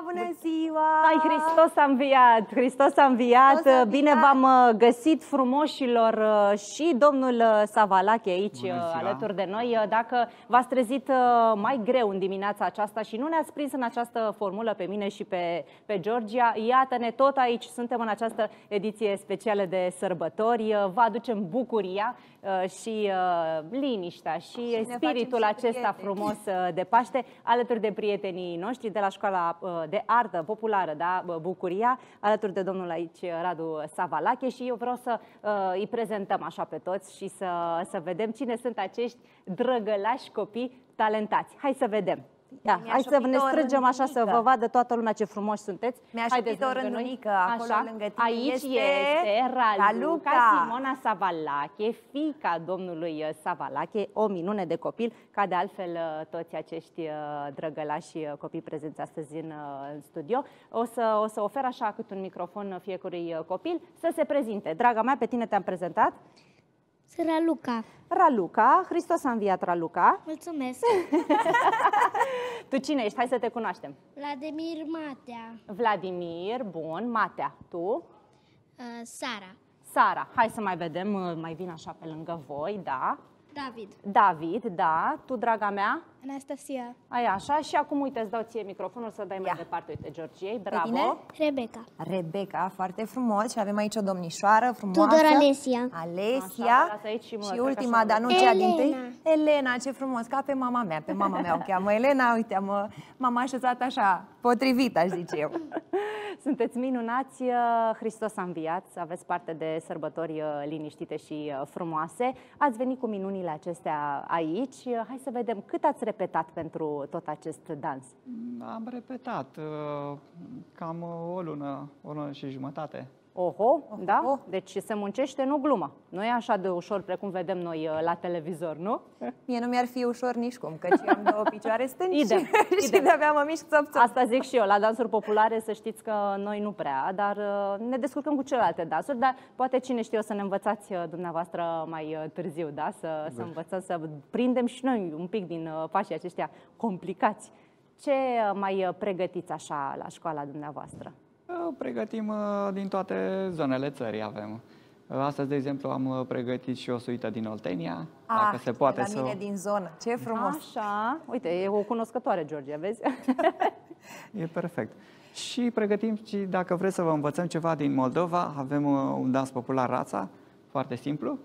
Bună ziua! Hai, Hristos a înviat! Hristos a înviat! Bine v-am găsit, frumoșilor, și domnul Savalache aici alături de noi. Dacă v-ați trezit mai greu în dimineața aceasta și nu ne-ați prins în această formulă pe mine și pe Georgia, iată-ne tot aici, suntem în această ediție specială de sărbători. Vă aducem bucuria și liniștea și spiritul acesta frumos de Paște, alături de prietenii noștri de la Școala de Artă Populară, da? Bucuria, alături de domnul aici Radu Savalache, și eu vreau să îi prezentăm așa pe toți și să vedem cine sunt acești drăgălași copii talentați. Hai să vedem! Da, hai să ne strângem așa să vă vadă toată lumea ce frumoși sunteți. Mi-a șoptit o rândunică acolo lângă tine. Aici este Raluca Simona Savalache, fiica domnului Savalache, o minune de copil, ca de altfel toți acești drăgălași copii prezenți astăzi în studio. O să ofer așa cât un microfon fiecărui copil să se prezinte. Draga mea, pe tine te-am prezentat. Sunt Raluca. Raluca, Hristos a înviat, Raluca. Mulțumesc. Tu cine ești? Hai să te cunoaștem. Vladimir Matea. Vladimir, bun. Matea, tu? Sara. Sara, hai să mai vedem, mai vin așa pe lângă voi, da. David. David, da. Tu, draga mea? Anastasia. Ai așa, și acum uite, îți dau ție microfonul să dai mai departe, uite, Georgiei, bravo. Rebecca. Rebecca, foarte frumos. Și avem aici o domnișoară frumoasă. Tudor Alesia. Așa, și ultima, dar nu cea dintâi. Elena, ce frumos, ca pe mama mea. Pe mama mea o cheamă Elena, uite, m-am așezat așa, potrivit, aș zice eu. Sunteți minunați, Hristos a înviat, aveți parte de sărbători liniștite și frumoase. Ați venit cu minunile acestea aici. Hai să vedem cât ați repetat pentru tot acest dans. Am repetat cam o lună și jumătate. Oho, da? Deci se muncește, nu glumă. Nu e așa de ușor precum vedem noi la televizor, nu? Mie nu mi-ar fi ușor nici cum, căci eu am două picioare stângi și idem. de-abia mă mișc țop-țop. Asta zic și eu, la dansuri populare să știți că noi nu prea, dar ne descurcăm cu celelalte dansuri, dar poate cine știe o să ne învățați dumneavoastră mai târziu, da? Să învățăm, să prindem și noi un pic din pașii aceștia complicați. Ce mai pregătiți așa la școala dumneavoastră? Pregătim din toate zonele țării avem. Astăzi, de exemplu, am pregătit și o suită din Oltenia. Dacă se poate la mine din zonă. Ce frumos! Așa, uite, e o cunoscătoare, Georgia, vezi? E perfect. Și pregătim și, dacă vreți să vă învățăm ceva din Moldova, avem un dans popular, Rața, foarte simplu.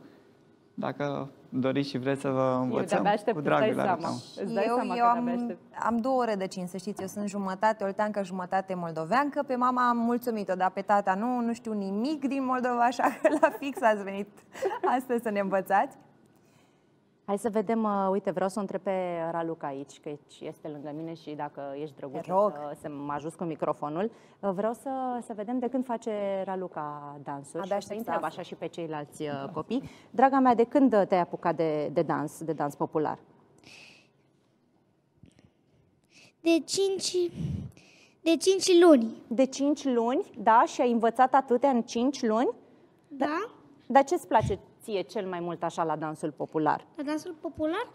Dacă doriți și vreți să vă învățăm, cu drag îl arătăm. Eu am două rădăcini, să știți. Eu sunt jumătate olteancă, jumătate moldoveancă. Pe mama am mulțumit-o, dar pe tata nu știu nimic din Moldova, așa că la fix ați venit astăzi să ne învățați. Hai să vedem, uite, vreau să o întreb pe Raluca aici, că este lângă mine și dacă ești drăguț să mă ajut cu microfonul. Vreau să vedem de când face Raluca dansuri și să întreb așa și pe ceilalți copii. Draga mea, de când te-ai apucat de dans popular? De 5 luni. De 5 luni, da? Și ai învățat atâtea în 5 luni? Da. Dar ce-ți place ție cel mai mult așa la dansul popular? La dansul popular?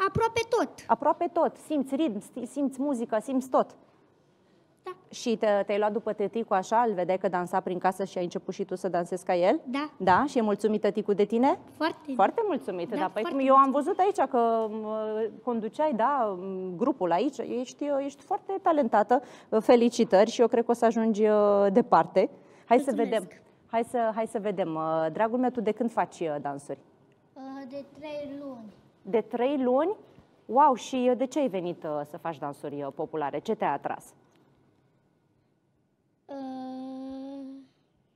Aproape tot. Aproape tot. Simți ritm, simți muzică, simți tot. Da. Și te-ai luat după tăticu așa, îl vedeai că dansa prin casă și ai început și tu să dansezi ca el? Da. Da? Și e mulțumit tăticu de tine? Foarte. Foarte mulțumit. Da, da. foarte Eu am văzut aici că conduceai, da, grupul aici. Ești foarte talentată. Felicitări și eu cred că o să ajungi departe. Hai să vedem. Hai să vedem. Dragul meu, tu de când faci dansuri? De 3 luni. De 3 luni? Wow, și de ce ai venit să faci dansuri populare? Ce te-a atras?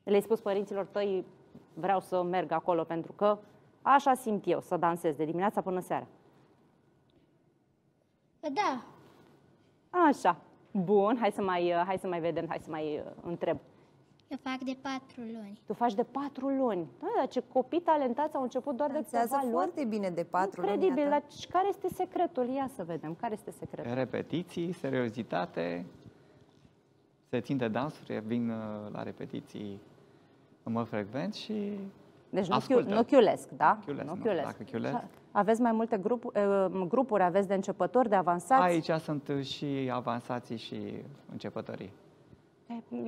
Le-ai spus părinților tăi, vreau să merg acolo pentru că așa simt eu, să dansez de dimineața până seara? Da. Așa. Bun, hai să mai vedem, hai să mai întreb. Eu fac de 4 luni. Tu faci de 4 luni. Da, dar ce copii talentați au început doar de câteva luni. Foarte bine de 4 luni. Incredibil, dar care este secretul? Ia să vedem, care este secretul? Repetiții, seriozitate, se țin de dansuri, vin la repetiții în mod frecvent și deci nu chiulesc, da? Nu chiulesc. Dacă chiulesc, Aveți mai multe grupuri, aveți de începători, de avansați? Aici sunt și avansații și începătorii.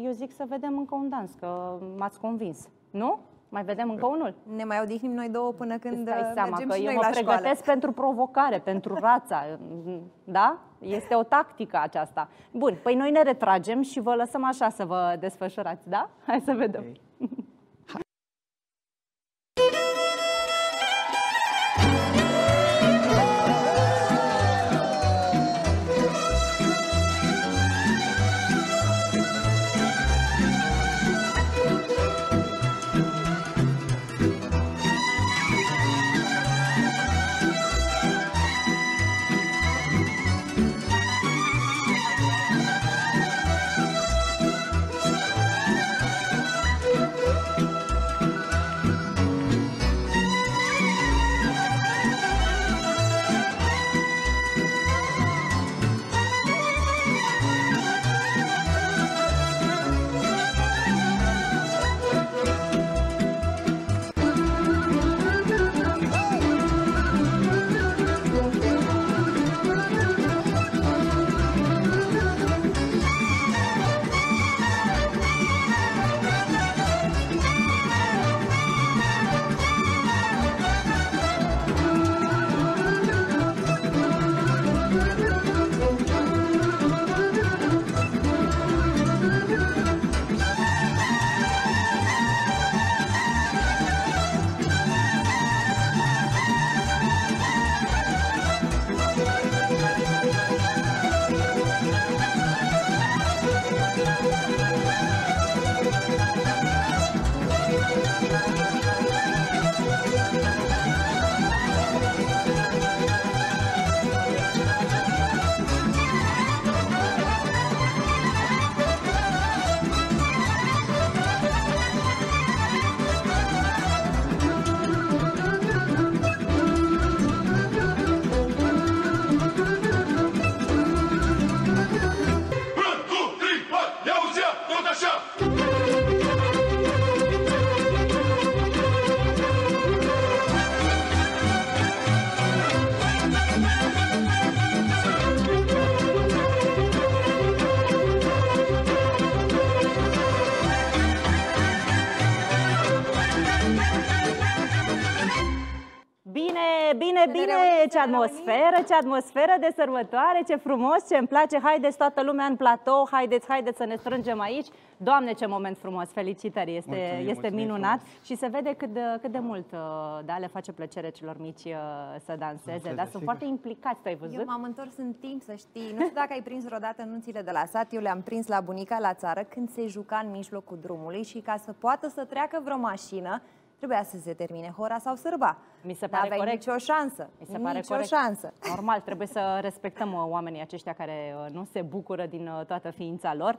Eu zic să vedem încă un dans, că m-ați convins. Nu? Mai vedem încă unul? Ne mai odihnim noi două până când Dai seama mergem că și eu noi mă la pregătesc școală. pentru provocare, pentru rața. Da? Este o tactică aceasta. Bun, păi noi ne retragem și vă lăsăm așa să vă desfășurați, da? Hai să vedem. Okay. Bine, ce atmosferă de sărbătoare, ce frumos, ce îmi place. Haideți toată lumea în platou, haideți să ne strângem aici. Doamne, ce moment frumos, felicitări, este minunat frumos. Și se vede cât de mult le face plăcere celor mici să danseze, dar sunt foarte implicați, tu ai văzut? Eu m-am întors în timp, să știi. Nu știu dacă ai prins vreodată nunțile de la sat, eu le-am prins la bunica la țară când se juca în mijlocul drumului și ca să poată să treacă vreo mașină, trebuia să se termine hora sau sârba. Mi se pare corect. Nicio șansă. Mi se pare corect. Normal, trebuie să respectăm oamenii aceștia care nu se bucură din toată ființa lor.